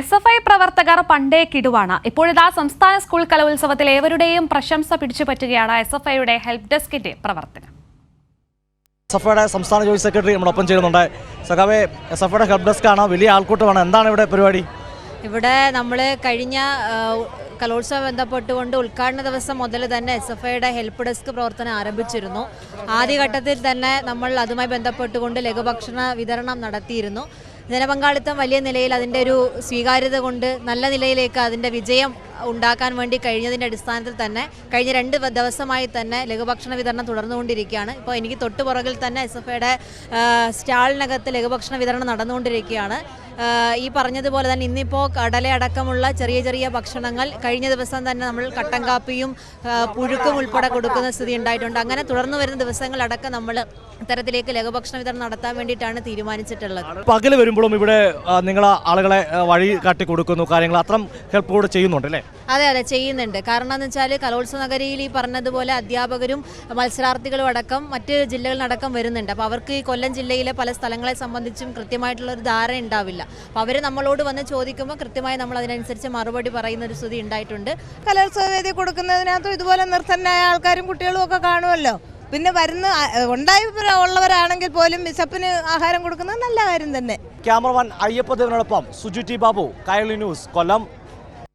SFI പ്രവർത്തകർ പണ്ടേ കിടുവാണ്. ഇപ്പോഴിതാ സംസ്ഥാന സ്കൂൾ കലോത്സവത്തിൽ ഏവരുടെയും പ്രശംസ പിടിച്ചുപറ്റുകയാണ് SFIയുടെ ഹെൽപ്പ് ഡെസ്കിന്റെ പ്രവർത്തനം. SFIയുടെ സംസ്ഥാന ജോയിന്റ് സെക്രട്ടറി നമ്മളൊപ്പം ചേരുന്നുണ്ട്. സഖാവേ, SFIയുടെ ഹെൽപ്പ് ഡെസ്ക് ആണ്, വലിയ ആൾക്കൂട്ടമാണ്. എന്താണ് ഇവിടെ പരിപാടി? ഇവിടെ നമ്മൾ കഴിഞ്ഞ കലോത്സവം ബന്ധപ്പെട്ടുകൊണ്ട് ഉദ്ഘാടന ദിവസം മുതൽ തന്നെ SFIയുടെ ഹെൽപ്പ് ഡെസ്ക് പ്രവർത്തനം ആരംഭിച്ചിരുന്നു. ആദ്യഘട്ടത്തിൽ തന്നെ നമ്മൾ അതുമായി ബന്ധപ്പെട്ടുകൊണ്ട് ലഘുഭക്ഷണ വിതരണം നടത്തിയിരുന്നു. ജനപങ്കാളിത്തം വലിയ നിലയിൽ അതിൻ്റെ ഒരു സ്വീകാര്യത കൊണ്ട് നല്ല നിലയിലേക്ക് അതിൻ്റെ വിജയം ഉണ്ടാക്കാൻ വേണ്ടി കഴിഞ്ഞതിൻ്റെ അടിസ്ഥാനത്തിൽ തന്നെ കഴിഞ്ഞ 2 ദിവസമായി തന്നെ ലഘുഭക്ഷണ വിതരണം തുടർന്നുകൊണ്ടിരിക്കുകയാണ്. ഇപ്പോൾ എനിക്ക് തൊട്ടുപുറകിൽ തന്നെ SFIയുടെ സ്റ്റാളിനകത്ത് ലഘുഭക്ഷണ വിതരണം നടന്നുകൊണ്ടിരിക്കുകയാണ്. ഈ പറഞ്ഞതുപോലെ തന്നെ ഇന്നിപ്പോൾ കടലയടക്കമുള്ള ചെറിയ ചെറിയ ഭക്ഷണങ്ങൾ കഴിഞ്ഞ ദിവസം തന്നെ നമ്മൾ കട്ടൻ കാപ്പിയും പുഴുക്കും ഉൾപ്പെടെ കൊടുക്കുന്ന സ്ഥിതി ഉണ്ടായിട്ടുണ്ട്. അങ്ങനെ തുടർന്ന് വരുന്ന ദിവസങ്ങളടക്കം നമ്മൾ ഇത്തരത്തിലേക്ക് ലഘുഭക്ഷണ വിതരണം നടത്താൻ വേണ്ടിയിട്ടാണ് തീരുമാനിച്ചിട്ടുള്ളത്. പകൽ വരുമ്പോഴും ഇവിടെ നിങ്ങൾ ആളുകളെ വഴി കാട്ടി കൊടുക്കുന്നു, കാര്യങ്ങൾ അത്തരം ഹെൽപ്പ് കൂടെ ചെയ്യുന്നുണ്ട് അല്ലേ? അതെ, ചെയ്യുന്നുണ്ട്. കാരണം എന്ന് വെച്ചാൽ കലോത്സവ നഗരിയിൽ ഈ പറഞ്ഞതുപോലെ അധ്യാപകരും മത്സരാർത്ഥികളും അടക്കം മറ്റ് ജില്ലകളിലടക്കം വരുന്നുണ്ട്. അപ്പോൾ അവർക്ക് ഈ കൊല്ലം ജില്ലയിലെ പല സ്ഥലങ്ങളെ സംബന്ധിച്ചും കൃത്യമായിട്ടുള്ളൊരു ധാരണ ഉണ്ടാവില്ല. അപ്പോൾ അവർ നമ്മളോട് വന്ന് ചോദിക്കുമ്പോൾ കൃത്യമായി നമ്മൾ അതിനനുസരിച്ച് മറുപടി പറയുന്ന ഒരു സ്ഥിതി ഉണ്ടായിട്ടുണ്ട്. കലോത്സവ വേദി കൊടുക്കുന്നതിനകത്തും ഇതുപോലെ നിർത്തനായ ആൾക്കാരും കുട്ടികളും ഒക്കെ കാണുമല്ലോ. പിന്നെ ഉള്ളവരാണെങ്കിൽ പോലും വിശപ്പിന് ആഹാരം കൊടുക്കുന്നത് നല്ല കാര്യം തന്നെ. ക്യാമറമാൻ അയ്യപ്പ ദേവനോടൊപ്പം സുജു ടി ബാബു, കൈരളി ന്യൂസ്, കൊല്ലം.